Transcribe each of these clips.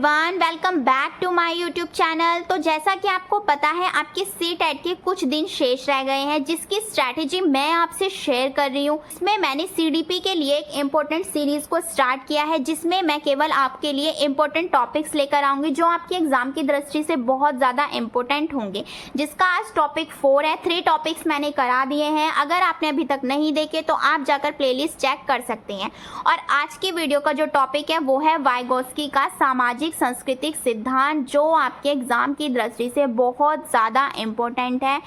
Everyone, welcome back to my YouTube channel. तो जैसा कि आपको पता है आपके सीटेट के कुछ दिन शेष रह गए हैं, जिसकी स्ट्रैटेजी मैं आपसे शेयर कर रही हूँ। इसमें मैंने सीडीपी के लिए एक इम्पोर्टेंट सीरीज को स्टार्ट किया है, जिसमें मैं केवल आपके लिए इम्पोर्टेंट टॉपिक्स लेकर आऊंगी जो आपके एग्जाम की दृष्टि से बहुत ज़्यादा इम्पोर्टेंट होंगे, जिसका आज टॉपिक 4 है। 3 टॉपिक्स मैंने करा दिए हैं। अगर आपने अभी तक नहीं देखे तो आप जाकर प्लेलिस्ट चेक कर सकते हैं। और आज की वीडियो का जो टॉपिक है वो है वाइगोत्स्की का सामाजिक सांस्कृतिक सिद्धांत, जो आपके एग्जाम की दृष्टि से बहुत ज़्यादा इम्पोर्टेंट है।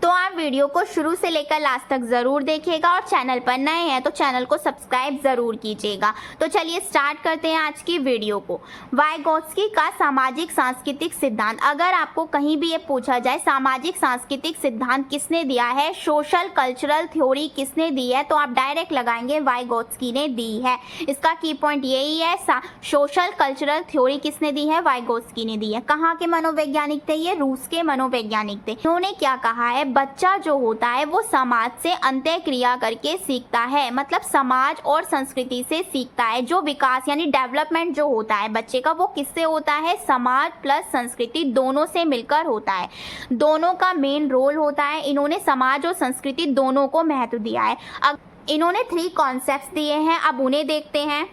तो आप वीडियो को शुरू से लेकर लास्ट तक ज़रूर देखिएगा और चैनल पर नए हैं तो चैनल को सब्सक्राइब ज़रूर कीजिएगा। तो चलिए स्टार्ट करते हैं आज की वीडियो को। वाइगोत्स्की का सामाजिक सांस्कृतिक सिद्धांत। अगर आपको कहीं भी ये पूछा जाए सामाजिक सांस्कृतिक सिद्धांत किसने दिया है, सोशल कल्चरल थ्योरी किसने दी है, तो आप डायरेक्ट लगाएंगे वाइगोत्स्की ने दी है। इसका की पॉइंट यही है, सोशल कल्चरल थ्योरी किसने दी है, वाइगोत्स्की ने दी है। कहाँ के मनोवैज्ञानिक थे ये, रूस के मनोवैज्ञानिक थे। उन्होंने क्या कहा है, बच्चा जो होता है वो समाज से अंतःक्रिया करके सीखता है, मतलब समाज और संस्कृति से सीखता है। जो विकास यानी डेवलपमेंट जो होता है बच्चे का, वो किससे होता है, समाज प्लस संस्कृति दोनों से मिलकर होता है। दोनों का मेन रोल होता है। इन्होंने समाज और संस्कृति दोनों को महत्व दिया है। अब इन्होंने 3 कॉन्सेप्ट्स दिए हैं, अब उन्हें देखते हैं।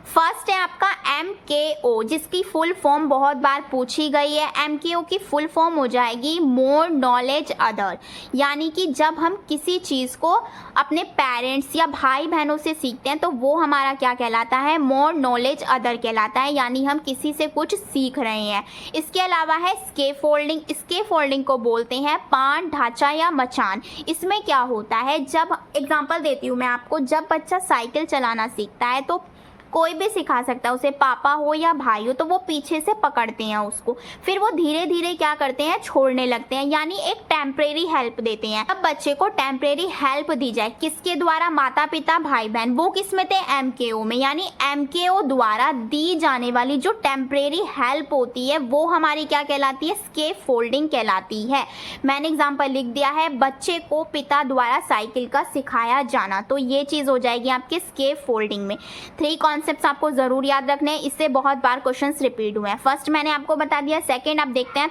फर्स्ट है आपका MKO, जिसकी फुल फॉर्म बहुत बार पूछी गई है। MKO की फुल फॉर्म हो जाएगी मोर नॉलेज अदर, यानी कि जब हम किसी चीज़ को अपने पेरेंट्स या भाई बहनों से सीखते हैं तो वो हमारा क्या कहलाता है, मोर नॉलेज अदर कहलाता है, यानी हम किसी से कुछ सीख रहे हैं। इसके अलावा है स्कैफोल्डिंग। स्कैफोल्डिंग को बोलते हैं पान, ढांचा या मचान। इसमें क्या होता है, जब एग्जाम्पल देती हूँ मैं आपको, जब बच्चा साइकिल चलाना सीखता है तो कोई भी सिखा सकता है उसे, पापा हो या भाई हो, तो वो पीछे से पकड़ते हैं उसको, फिर वो धीरे धीरे क्या करते हैं, छोड़ने लगते हैं, यानी एक टेम्परेरी हेल्प देते हैं। अब बच्चे को टेम्परेरी हेल्प दी जाए किसके द्वारा, माता पिता भाई बहन, वो किस में थे, MKO में। यानी MKO द्वारा दी जाने वाली जो टेम्परेरी हेल्प होती है वो हमारी क्या कहलाती है, स्कैफोल्डिंग कहलाती है। मैंने एग्जाम्पल लिख दिया है, बच्चे को पिता द्वारा साइकिल का सिखाया जाना, तो ये चीज़ हो जाएगी आपके स्कैफोल्डिंग में। 3 कॉन्सेप्ट्स आपको जरूर याद रखने हैं, इससे बहुत बार क्वेश्चंस रिपीट हुए हैं। फर्स्ट मैंने आपको बता दिया। सेकंड आप देखते हैं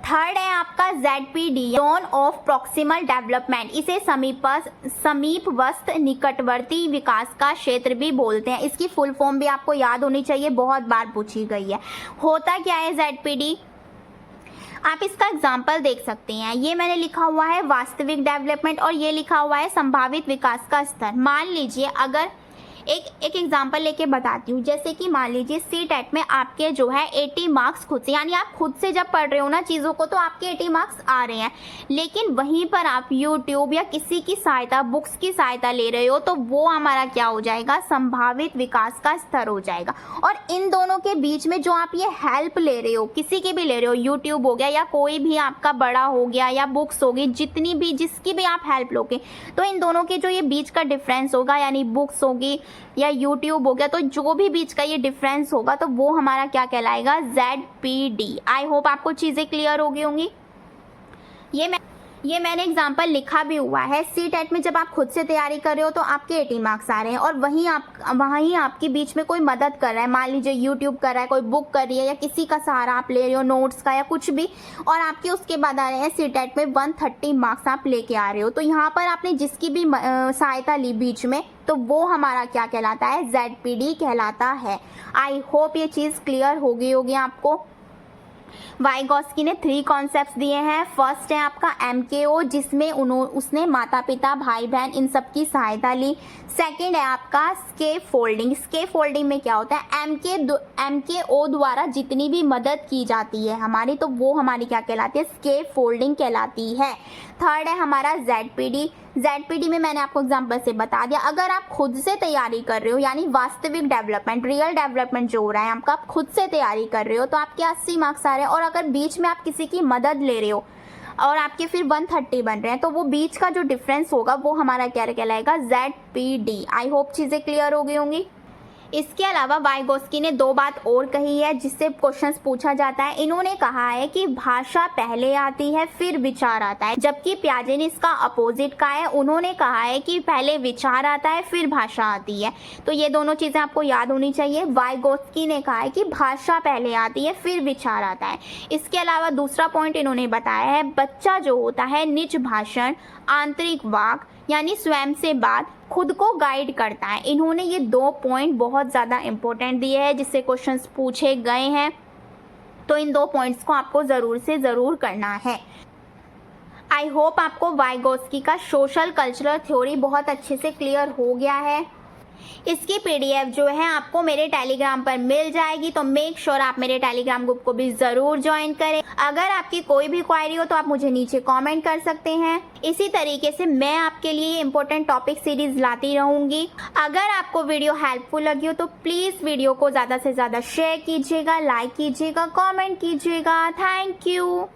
थर्ड है आपका ZPD, zone of proximal development. इसे समीपस्थ निकटवर्ती विकास का क्षेत्र भी बोलते हैं। इसकी फुल फॉर्म भी आपको याद होनी चाहिए, बहुत बार पूछी गई है। होता क्या है ZPD, आप इसका एग्जाम्पल देख सकते हैं। ये मैंने लिखा हुआ है वास्तविक डेवलपमेंट और ये लिखा हुआ है संभावित विकास का स्तर। मान लीजिए, अगर एक एग्जांपल लेके बताती हूँ, जैसे कि मान लीजिए सीटेट में आपके जो है 80 मार्क्स खुद से, यानी आप खुद से जब पढ़ रहे हो ना चीज़ों को तो आपके 80 मार्क्स आ रहे हैं, लेकिन वहीं पर आप यूट्यूब या किसी की सहायता, बुक्स की सहायता ले रहे हो, तो वो हमारा क्या हो जाएगा, संभावित विकास का स्तर हो जाएगा। और इन दोनों के बीच में जो आप ये हेल्प ले रहे हो, किसी की भी ले रहे हो, यूट्यूब हो गया या कोई भी आपका बड़ा हो गया या बुक्स होगी, जितनी भी जिसकी भी आप हेल्प लोगे, तो इन दोनों के जो ये बीच का डिफरेंस होगा, यानी बुक्स होगी या YouTube हो गया, तो जो भी बीच का ये डिफरेंस होगा तो वो हमारा क्या कहलाएगा, ZPD। आई होप आपको चीज़ें क्लियर हो गई होंगी। ये मैंने एग्जाम्पल लिखा भी हुआ है। सीटेट में जब आप खुद से तैयारी कर रहे हो तो आपके 80 मार्क्स आ रहे हैं और वहीं आपके बीच में कोई मदद कर रहा है, मान लीजिए यूट्यूब कर रहा है, कोई बुक कर रही है या किसी का सहारा आप ले रहे हो, नोट्स का या कुछ भी, और आपके उसके बाद आ रहे हैं सीटेट में 130 मार्क्स आप लेके आ रहे हो, तो यहाँ पर आपने जिसकी भी सहायता ली बीच में, तो वो हमारा क्या कहलाता है, ZPD कहलाता है। आई होप ये चीज़ क्लियर हो गई होगी आपको। वाइगोत्स्की ने 3 कॉन्सेप्ट्स दिए हैं। फर्स्ट है आपका MKO, जिसमें उसने माता पिता भाई बहन इन सब की सहायता ली। सेकंड है आपका स्कैफोल्डिंग। स्कैफोल्डिंग में क्या होता है, MKO द्वारा जितनी भी मदद की जाती है हमारी, तो वो हमारी क्या कहलाती है, स्कैफोल्डिंग कहलाती है। थर्ड है हमारा ZPD में मैंने आपको एग्जाम्पल से बता दिया। अगर आप खुद से तैयारी कर रहे हो, यानी वास्तविक डेवलपमेंट, रियल डेवलपमेंट जो हो रहा है आपका, आप खुद से तैयारी कर रहे हो तो आपके 80 मार्क्स आ रहे हैं, और अगर बीच में आप किसी की मदद ले रहे हो और आपके फिर 130 बन रहे हैं, तो वो बीच का जो डिफरेंस होगा वो हमारा क्या कहलाएगा, ZPD। आई होप चीज़ें क्लियर हो गई होंगी। इसके अलावा वाइगोस्की ने दो बात और कही है जिससे क्वेश्चंस पूछा जाता है। इन्होंने कहा है कि भाषा पहले आती है फिर विचार आता है, जबकि पियाजे ने इसका अपोजिट कहा है। उन्होंने कहा है कि पहले विचार आता है फिर भाषा आती है। तो ये दोनों चीज़ें आपको याद होनी चाहिए। वाइगोस्की ने कहा है कि भाषा पहले आती है फिर विचार आता है। इसके अलावा दूसरा पॉइंट इन्होंने बताया है, बच्चा जो होता है निज भाषण, आंतरिक वाक यानी स्वयं से बात, खुद को गाइड करता है। इन्होंने ये दो पॉइंट बहुत ज़्यादा इंपॉर्टेंट दिए हैं जिससे क्वेश्चंस पूछे गए हैं, तो इन दो पॉइंट्स को आपको ज़रूर से ज़रूर करना है। आई होप आपको वाइगोस्की का सोशल कल्चरल थ्योरी बहुत अच्छे से क्लियर हो गया है। इसकी पीडीएफ जो है आपको मेरे टेलीग्राम पर मिल जाएगी, तो मेक श्योर आप मेरे टेलीग्राम ग्रुप को भी ज़रूर ज्वाइन करें। अगर आपकी कोई भी क्वायरी हो तो आप मुझे नीचे कमेंट कर सकते हैं। इसी तरीके से मैं आपके लिए इंपॉर्टेंट टॉपिक सीरीज लाती रहूँगी। अगर आपको वीडियो हेल्पफुल लगी हो तो प्लीज़ वीडियो को ज़्यादा से ज़्यादा शेयर कीजिएगा, लाइक कीजिएगा, कॉमेंट कीजिएगा। Thank you.